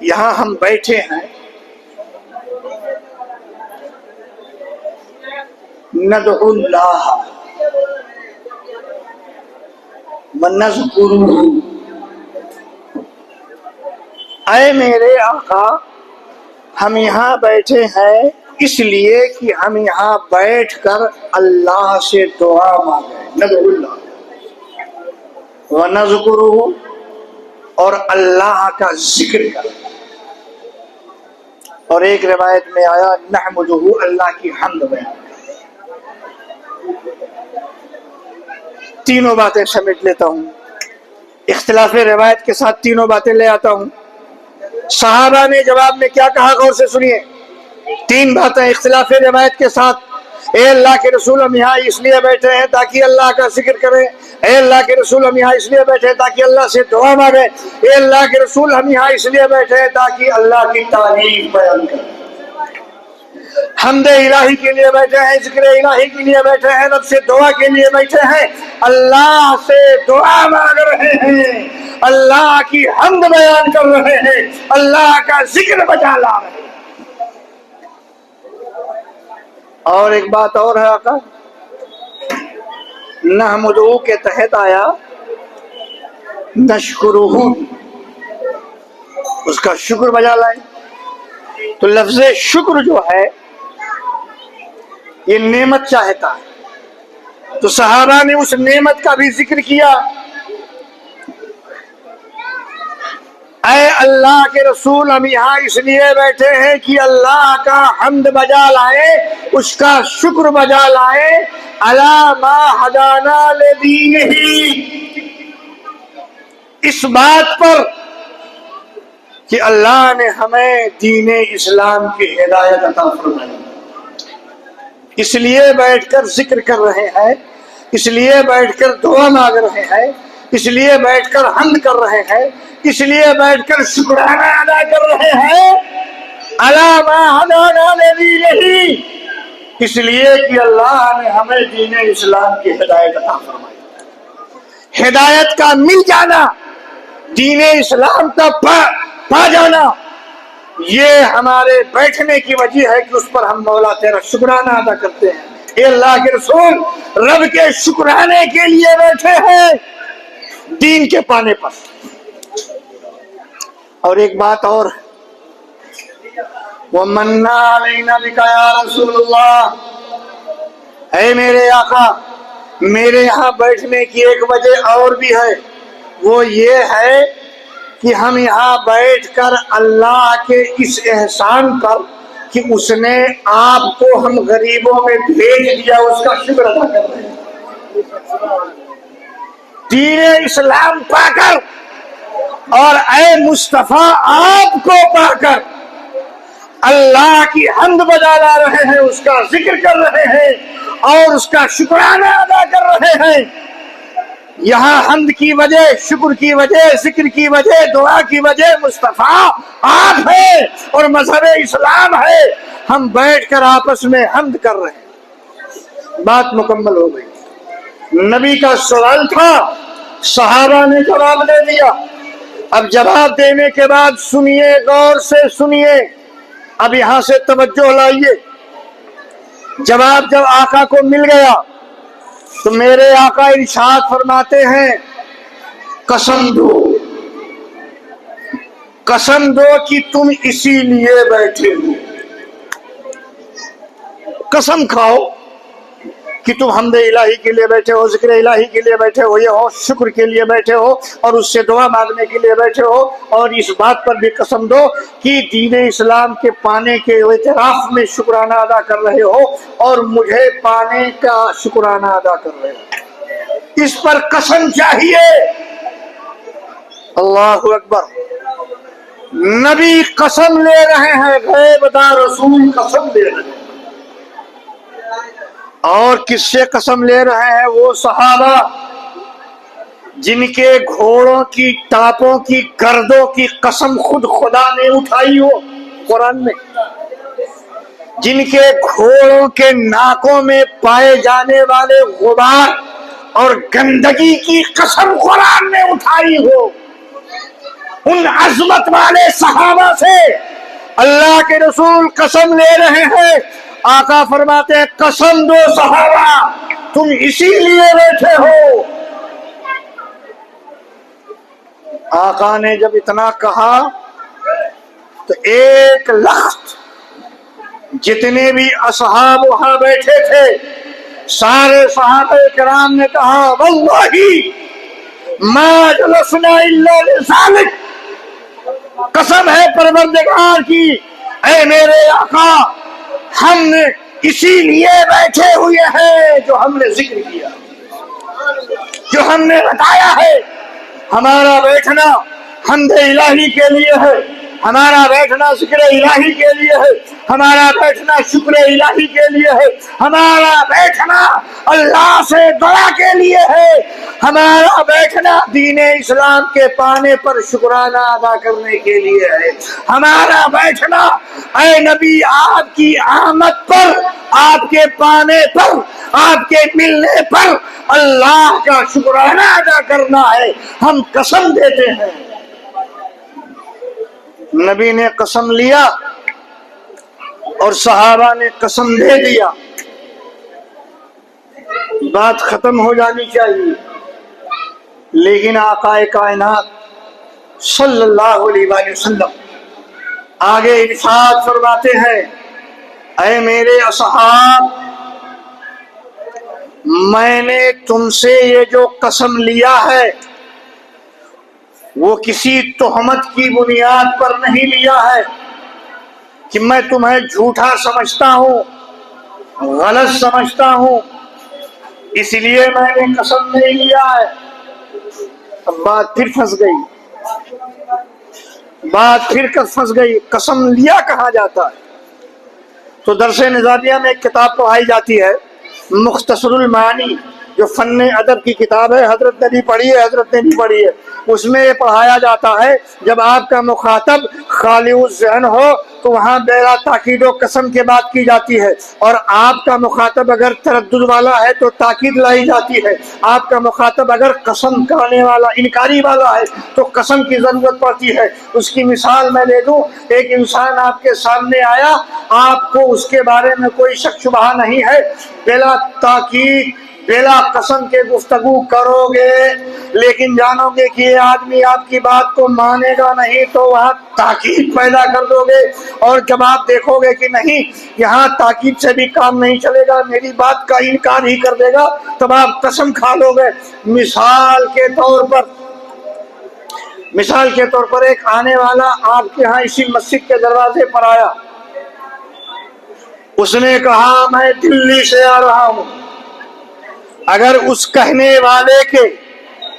یہاں ہم بیٹھے ہیں، ندعو اللہ ونذکرہ، اے میرے آقا ہم یہاں بیٹھے ہیں اس لیے کہ ہم یہاں بیٹھ کر اللہ سے دعا مانگیں، ندعو اللہ ونذکرہ، اور اللہ کا ذکر کریں، اور ایک روایت میں آیا نحمدہ، اللہ کی حمد بیان۔ تینوں باتیں سمیٹ لیتا ہوں، اختلاف روایت کے ساتھ تینوں باتیں لے آتا ہوں۔ صحابہ نے جواب میں کیا کہا، غور سے سنیے، تین باتیں اختلاف روایت کے ساتھ۔ اے اللہ کے رسول ہم یہاں اس لیے بیٹھے ہیں تاکہ اللہ کا ذکر کریں، اے اللہ کے رسول ہم یہاں اس لیے بیٹھے ہیں تاکہ اللہ سے دعا مانگیں، اے اللہ کے رسول ہم یہاں اس لیے بیٹھے ہیں تاکہ اللہ کی تعریف بیان کریں، حمد الہی کے لیے بیٹھے ہیں، ذکر الہی کے لیے بیٹھے ہیں، رب سے دعا کے لیے بیٹھے ہیں، اللہ سے دعا مانگ رہے ہیں، اللہ کی حمد بیان کر رہے ہیں، اللہ کا ذکر بجا لا رہے ہیں۔ اور ایک بات اور ہے آقا، نحمدہ کے تحت آیا نشکرہ، اس کا شکر بجا لائیں۔ تو لفظ شکر جو ہے یہ نعمت چاہتا ہے، تو صحابہ نے اس نعمت کا بھی ذکر کیا۔ اے اللہ کے رسول ہم یہاں اس لیے بیٹھے ہیں کہ اللہ کا حمد بجا لائیں، اس کا شکر بجا لائیں، علی ما ہدانا لدینہ، اس بات پر کہ اللہ نے ہمیں دین اسلام کی ہدایت عطا فرمائی، اس لیے بیٹھ کر ذکر کر رہے ہیں، اس لیے بیٹھ کر دعا مانگ رہے ہیں، اس لیے بیٹھ کر حمد کر رہے ہیں، اس لیے بیٹھ کر شکرانہ ادا کر رہے ہیں، علی ما ہدانا لدینہ، اس لیے کہ اللہ نے ہمیں دین اسلام کی ہدایت عطا فرمائی۔ ہدایت کا مل جانا، دین اسلام کا پا جانا، یہ ہمارے بیٹھنے کی وجہ ہے کہ اس پر ہم مولا تیرا شکرانہ ادا کرتے ہیں۔ اے اللہ کے رسول رب کے شکرانے کے لیے بیٹھے ہیں دین کے پانے پر۔ اور ایک بات اور، وَمَنَّا عَلَيْنَا بِكَ یا رسول اللہ، اے میرے آقا، میرے یہاں بیٹھنے کی ایک وجہ اور بھی ہے، وہ یہ ہے کہ ہم یہاں بیٹھ کر اللہ کے اس احسان پر کہ اس نے آپ کو ہم غریبوں میں بھیج دیا، اس کا شکر ادا کر رہے ہیں۔ دین اسلام پا کر اور اے مصطفیٰ آپ کو پا کر اللہ کی حمد بجا لا رہے ہیں، اس کا ذکر کر رہے ہیں اور اس کا شکرانہ ادا کر رہے ہیں۔ یہاں حمد کی وجہ، شکر کی وجہ، ذکر کی وجہ، دعا کی وجہ مصطفیٰ آپ ہیں اور مذہب اسلام ہے۔ ہم بیٹھ کر آپس میں حمد کر رہے ہیں۔ بات مکمل ہو گئی۔ نبی کا سوال تھا، صحابہ نے جواب دے دیا۔ اب جواب دینے کے بعد سنیے، غور سے سنیے، اب یہاں سے توجہ لائیے۔ جواب جب آقا کو مل گیا تو میرے آقا ارشاد فرماتے ہیں، قسم دو، قسم دو کہ تم اسی لیے بیٹھے ہو، قسم کھاؤ کہ تم حمد الہی کے لیے بیٹھے ہو، ذکر الہی کے لیے بیٹھے ہو، یہ ہو شکر کے لیے بیٹھے ہو اور اس سے دعا مانگنے کے لیے بیٹھے ہو، اور اس بات پر بھی قسم دو کہ دین اسلام کے پانے کے اعتراف میں شکرانہ ادا کر رہے ہو اور مجھے پانے کا شکرانہ ادا کر رہے ہو۔ اس پر قسم چاہیے۔ اللہ اکبر۔ نبی قسم لے رہے ہیں، غیب دار رسول قسم لے رہے ہیں۔ اور کس سے قسم لے رہے ہیں؟ وہ صحابہ جن کے گھوڑوں کی ٹاپوں کی گردوں کی قسم خود خدا نے اٹھائی ہو قرآن میں، جن کے گھوڑوں کے ناکوں میں پائے جانے والے غبار اور گندگی کی قسم قرآن نے اٹھائی ہو، ان عظمت والے صحابہ سے اللہ کے رسول قسم لے رہے ہیں۔ آقا فرماتے ہیں، قسم دو صحابہ تم اسی لیے بیٹھے ہو۔ آقا نے جب اتنا کہا تو ایک لخت جتنے بھی اصحاب وہاں بیٹھے تھے سارے صحابہ کرام نے کہا، واللہ ما جلسنا الا لذالک، قسم ہے پروردگار کی، اے میرے آقا ہم اسی لیے بیٹھے ہوئے ہیں جو ہم نے ذکر کیا، جو ہم نے بتایا ہے۔ ہمارا بیٹھنا حمد الہی کے لیے ہے، ہمارا بیٹھنا ذکر الہی کے لیے ہے، ہمارا بیٹھنا شکر الہی کے لیے ہے، ہمارا بیٹھنا اللہ سے دعا کے لیے ہے، ہمارا بیٹھنا دین اسلام کے پانے پر شکرانہ ادا کرنے کے لیے ہے، ہمارا بیٹھنا اے نبی آپ کی آمد پر، آپ کے پانے پر، آپ کے ملنے پر اللہ کا شکرانہ ادا کرنا ہے۔ ہم قسم دیتے ہیں۔ نبی نے قسم لیا اور صحابہ نے قسم دے دیا، بات ختم ہو جانی چاہیے، لیکن آقا کائنات صلی اللہ علیہ وآلہ وسلم آگے ارشاد فرماتے ہیں، اے میرے اصحاب، میں نے تم سے یہ جو قسم لیا ہے وہ کسی تہمت کی بنیاد پر نہیں لیا ہے کہ میں تمہیں جھوٹا سمجھتا ہوں، غلط سمجھتا ہوں، اس لیے میں نے قسم نہیں لیا ہے۔ اب بات پھر پھنس گئی، بات پھر پھنس گئی، قسم لیا کہا جاتا ہے؟ تو درس نظامیہ میں ایک کتاب پڑھائی جاتی ہے، مختصر المعانی، جو فن ادب کی کتاب ہے، حضرت نے بھی پڑھی ہے، حضرت نے بھی پڑھی ہے۔ اس میں یہ پڑھایا جاتا ہے جب آپ کا مخاطب خالی الذہن ہو تو وہاں بلا تاکید و قسم کے بات کی جاتی ہے، اور آپ کا مخاطب اگر تردد والا ہے تو تاکید لائی جاتی ہے، آپ کا مخاطب اگر قسم کرنے والا، انکاری والا ہے تو قسم کی ضرورت پڑتی ہے۔ اس کی مثال میں لے دوں، ایک انسان آپ کے سامنے آیا، آپ کو اس کے بارے میں کوئی شک شبہ نہیں ہے، بلا تاکید بلا قسم کے گفتگو کرو گے لیکن جانو گے کہ یہ آدمی آپ کی بات کو مانے گا نہیں تو وہاں تاکید پیدا کر دو گے، اور جب آپ دیکھو گے کہ نہیں یہاں تاکید سے بھی کام نہیں چلے گا، میری بات کا انکار ہی کر دے گا، تب آپ قسم کھا لو گے۔ مثال کے طور پر ایک آنے والا آپ کے ہاں اسی مسجد کے دروازے پر آیا، اس نے کہا میں دلی سے آ رہا ہوں۔ اگر اس کہنے والے کے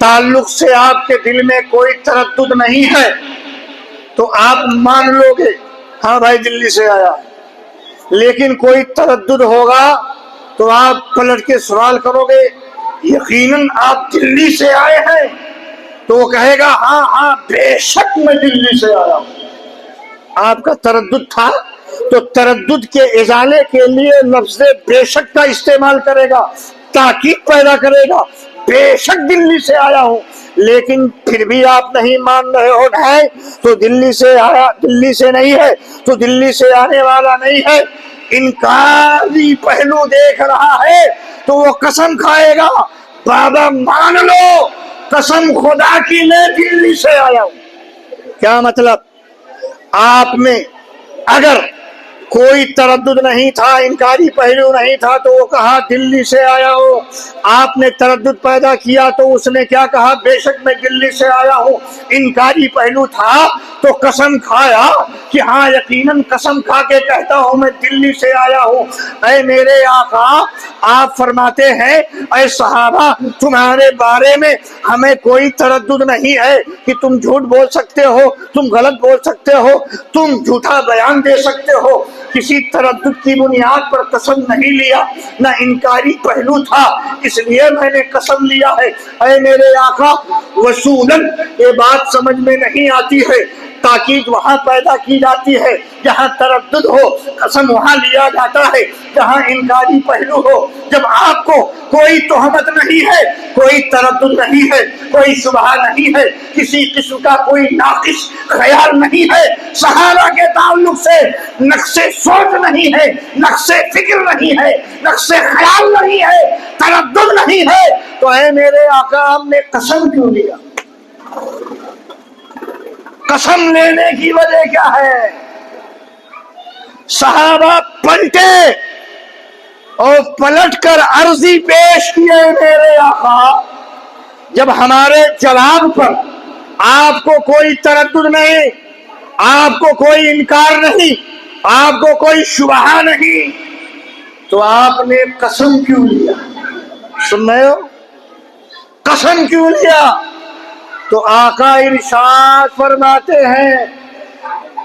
تعلق سے آپ کے دل میں کوئی تردد نہیں ہے تو آپ مان لو گے ہاں بھائی دلی سے آیا، لیکن کوئی تردد ہوگا تو آپ پلٹ کے سوال کرو گے یقیناً آپ دلی سے آئے ہیں، تو وہ کہے گا ہاں ہاں بے شک میں دلی سے آیا ہوں۔ آپ کا تردد تھا تو تردد کے ازالے کے لیے لفظ بے شک کا استعمال کرے گا، تاکید پیدا کرے گا، بے شک دلی سے آیا ہوں، لیکن پھر بھی آپ نہیں مان رہے ہو نہیں تو دلی سے آیا، دلی سے نہیں ہے تو دلی سے آنے والا نہیں ہے، انکاری پہلو دیکھ رہا ہے تو وہ قسم کھائے گا بابا مان لو قسم خدا کی میں دلی سے آیا ہوں۔ کیا مطلب؟ آپ میں اگر کوئی تردد نہیں تھا، انکاری پہلو نہیں تھا تو وہ کہا دلی سے آیا ہوں، آپ نے تردد پیدا کیا تو اس نے کیا کہا بے شک میں دلی سے آیا ہوں، انکاری پہلو تھا تو قسم کھایا کہ ہاں یقیناً قسم کھا کے کہتا ہوں میں دلی سے آیا ہوں۔ اے میرے آقا آپ فرماتے ہیں اے صحابہ تمہارے بارے میں ہمیں کوئی تردد نہیں ہے کہ تم جھوٹ بول سکتے ہو، تم غلط بول سکتے ہو، تم جھوٹا بیان دے سکتے ہو، کسی تردد کی بنیاد پر قسم نہیں لیا، نہ انکاری پہلو تھا اس لیے میں نے قسم لیا ہے۔ اے میرے آقا وصولاً یہ بات سمجھ میں نہیں آتی ہے، تاکید وہاں پیدا کی جاتی ہے جہاں تردد ہو، قسم وہاں لیا جاتا ہے جہاں انکاری پہلو ہو۔ جب آپ کو کوئی تہمت نہیں ہے، کوئی تردد نہیں ہے، کوئی شبہ نہیں ہے، کسی قسم کا کوئی ناقص خیال نہیں ہے، صحابہ کے تعلق سے نقص سوچ نہیں ہے، نقص فکر نہیں ہے، نقص خیال نہیں ہے، تردد نہیں ہے، تو اے میرے آقا ہم نے قسم کیوں لیا؟ قسم لینے کی وجہ کیا ہے؟ صحابہ پلٹے اور پلٹ کر عرضی پیش کیے میرے آقا جب ہمارے جواب پر آپ کو کوئی تردد نہیں، آپ کو کوئی انکار نہیں، آپ کو کوئی شبہ نہیں تو آپ نے قسم کیوں لیا؟ سن رہے ہو؟ قسم کیوں لیا؟ تو آقا ارشاد فرماتے ہیں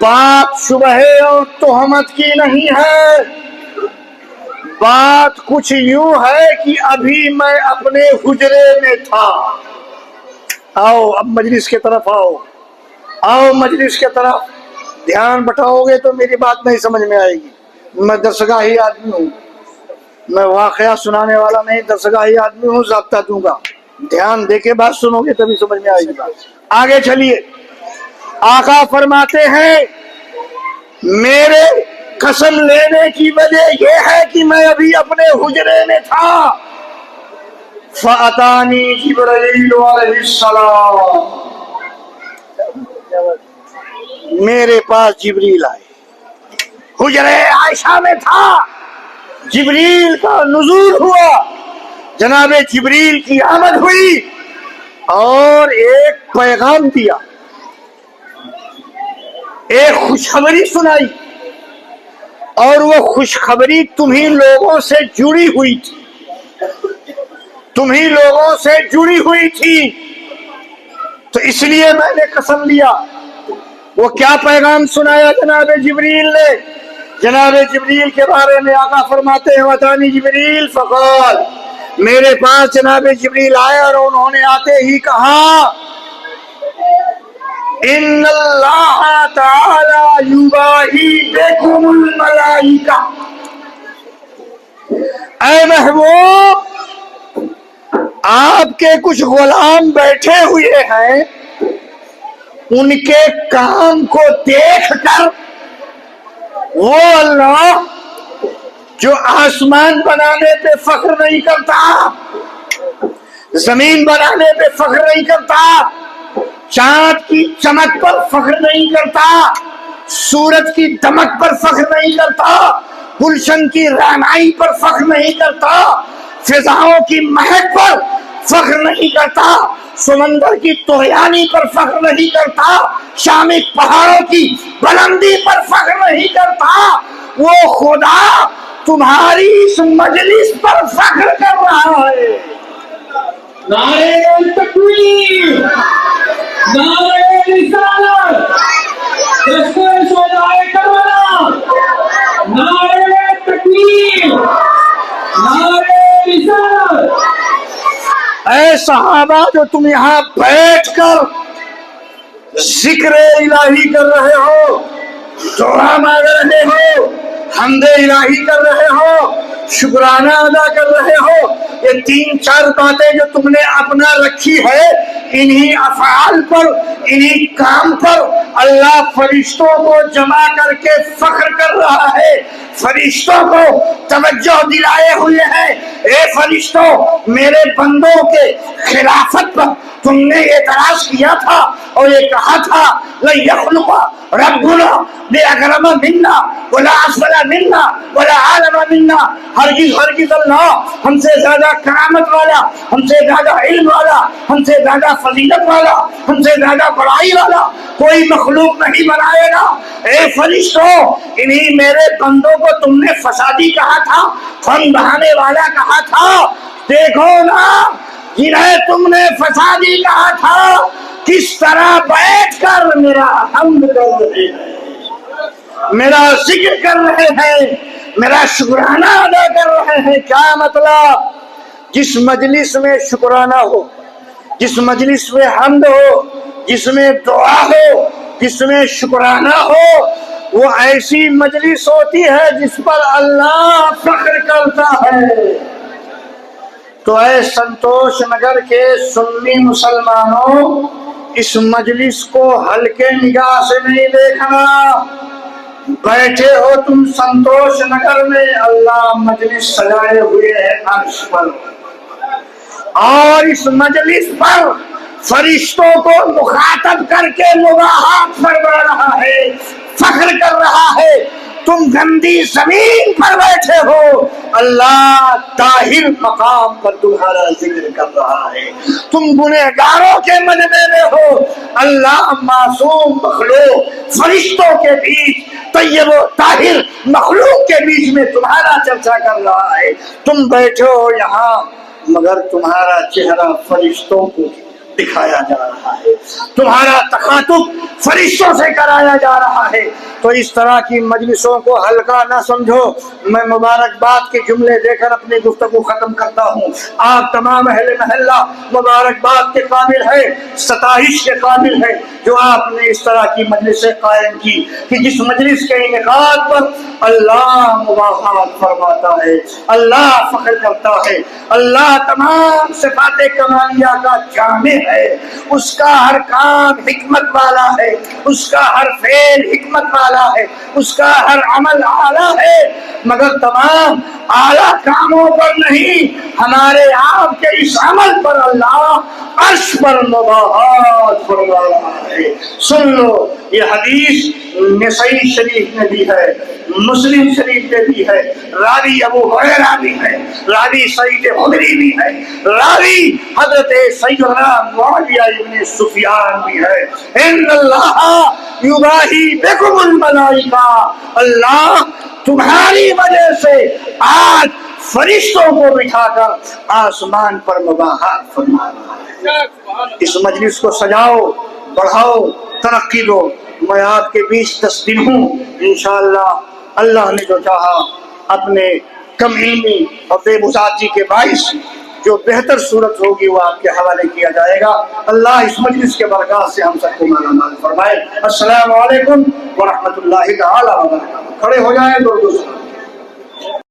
بات شبہ اور تہمت کی نہیں ہے، بات کچھ یوں ہے کہ ابھی میں اپنے حجرے میں تھا۔ آؤ اب مجلس کی طرف آؤ مجلس کی طرف دھیان بٹاؤ گے تو میری بات نہیں سمجھ میں آئے گی۔ میں درسگاہی آدمی ہوں، میں واقعہ سنانے والا نہیں، درسگاہی آدمی ہوں، ضابطہ دوں گا، دھیان دے کے بات سنو گے تبھی سمجھ میں آئے گی بات۔ آگے چلیے، آقا فرماتے ہیں میرے قسم لینے کی وجہ یہ ہے کہ میں ابھی اپنے حجرے میں تھا، فَأَتَانِي جِبْرِيلُ عَلَيْهِ السَّلَامُ، میرے پاس جبریل آئے، حجرے عائشہ میں تھا، جبریل کا نزول ہوا، جناب جبریل کی آمد ہوئی اور ایک پیغام دیا، ایک خوشخبری سنائی، اور وہ خوشخبری تمہیں لوگوں سے جڑی ہوئی تھی، تمہیں لوگوں سے جڑی ہوئی تھی، تو اس لیے میں نے قسم لیا۔ وہ کیا پیغام سنایا جناب جبریل نے؟ جناب جبریل کے بارے میں آقا فرماتے ہیں وَأَتَانِي جِبْرِيلُ فَقَالَ، میرے پاس جناب جبریل آئے اور انہوں نے آتے ہی کہا ان اللہ تعالی یباہی بکم الملائکہ، اے محبوب آپ کے کچھ غلام بیٹھے ہوئے ہیں، ان کے کام کو دیکھ کر وہ اللہ جو آسمان بنانے پہ فخر نہیں کرتا، زمین بنانے پہ فخر نہیں کرتا، چاند کی چمک پر فخر نہیں کرتا، سورج کی دمک پر فخر نہیں کرتا، گلشن کی رعنائی پر فخر نہیں کرتا، فضاؤں کی مہک پر فخر نہیں کرتا، سمندر کی طغیانی پر فخر نہیں کرتا، شامی پہاڑوں کی بلندی پر فخر نہیں کرتا، وہ خدا تمہاری اس مجلس پر فخر کر رہا ہے۔ نعرہ تکبیر، نعرہ رسالت، جشن شہدائے کربلا، نعرہ تکبیر، نعرہ رسالت۔ اے صحابہ جو تم یہاں بیٹھ کر ذکر الہی کر رہے ہو، دعا مانگ رہے ہو، حمد الہی کر رہے ہو، شکرانہ ادا کر رہے ہو، یہ 3-4 باتیں جو تم نے اپنا رکھی ہے، انہی افعال پر، انہی کام پر اللہ فرشتوں کو جمع کر کے فخر کر رہا ہے، فرشتوں کو توجہ دلائے ہوئے ہیں۔ اے فرشتوں، میرے بندوں کے خلافت پر تم نے اعتراض کیا تھا اور یہ کہا تھا لَن يَخْلُقَ رَبُّنَا بِأَكْرَمَ مِنَّا وَلَا أَفْضَلَ مِنَّا وَلَا أَعْلَمَ مِنَّا۔ ہرگز اللہ ہم سے زیادہ کرامت والا، ہم سے زیادہ علم والا، ہم سے زیادہ فضیلت والا، ہم سے زیادہ بڑائی والا کوئی مخلوق نہیں بنائے گا۔ اے فرشتوں، انہی میرے بندوں کو تم نے فسادی کہا تھا، خون بہانے والا کہا تھا، دیکھو نا جنہیں تم نے فسادی کہا تھا کس طرح بیٹھ کر میرا حمد کر رہے ہیں، میرا ذکر کر رہے ہیں، میرا شکرانہ ادا کر رہے ہیں۔ کیا مطلب؟ جس مجلس میں شکرانہ ہو، جس مجلس میں حمد ہو، جس میں دعا ہو، جس میں شکرانہ ہو، وہ ایسی مجلس ہوتی ہے جس پر اللہ فخر کرتا ہے۔ تو اے سنتوش نگر کے سنی مسلمانوں، اس مجلس کو ہلکے نگاہ سے نہیں دیکھنا۔ بیٹھے ہو تم سنتوش نگر میں، اللہ مجلس سجائے ہوئے ہے عرش پر، اور اس مجلس پر فرشتوں کو مخاطب کر کے مباحث فرما رہا ہے، فخر کر رہا ہے۔ تم گندی زمین پر بیٹھے ہو، اللہ طاہر مقام پر تمہارا ذکر کر رہا ہے۔ تم گنہگاروں کے مجمع میں ہو، اللہ معصوم مخلوق فرشتوں کے بیچ، طیب و طاہر مخلوق کے بیچ میں تمہارا چرچا کر رہا ہے۔ تم بیٹھے ہو یہاں مگر تمہارا چہرہ فرشتوں کو دکھایا جا رہا ہے، تمہارا تخاطب فرشتوں سے کرایا جا رہا ہے۔ تو اس طرح کی مجلسوں کو ہلکا نہ سمجھو۔ میں مبارکباد کے جملے دے کر اپنی گفتگو ختم کرتا ہوں۔ آپ تمام اہل محلہ مبارکباد کے قابل ہے، ستائش کے قابل ہے جو آپ نے اس طرح کی مجلسیں قائم کی کہ جس مجلس کے انعقاد پر اللہ مباحثات فرماتا ہے، اللہ فخر کرتا ہے، اللہ تمام صفات کمالیہ کا جامع ہے، اس کا ہر کام حکمت والا ہے، اس کا ہر فعل حکمت والا ہے، اس کا ہر عمل اعلیٰ ہے، مگر تمام اعلیٰ کاموں پر نہیں، ہمارے آپ کے اس عمل پر اللہ عرش پر مباحثات فرما رہا ہے۔ سن لو، یہ حدیث نسائی شریف میں بھی ہے، مسلم شریف میں بھی ہے، راوی ابو ہریرہ بھی ہے، راوی سعید خدری بھی ہے، راوی حضرت سیدنا معاویہ ابن سفیان بھی ہے۔ ان اللہ یباہی بکم الملائکہ، اللہ تمہاری وجہ سے آج فرشتوں کو بٹھا کر آسمان پر مباحثات فرما رہا ہے۔ اس مجلس کو سجاؤ، بڑھاؤ، ترقی دو۔ میں آپ کے بیچ 10 دن ہوں، انشاءاللہ اللہ نے جو چاہا اپنے کم علمی اور بے بساطی کے باعث جو بہتر صورت ہوگی وہ آپ کے حوالے کیا جائے گا۔ اللہ اس مجلس کے برکات سے ہم سب کو مالا مال فرمائے۔ السلام علیکم ورحمۃ اللہ تعالی وبرکاتہ۔ کھڑے ہو جائیں، دو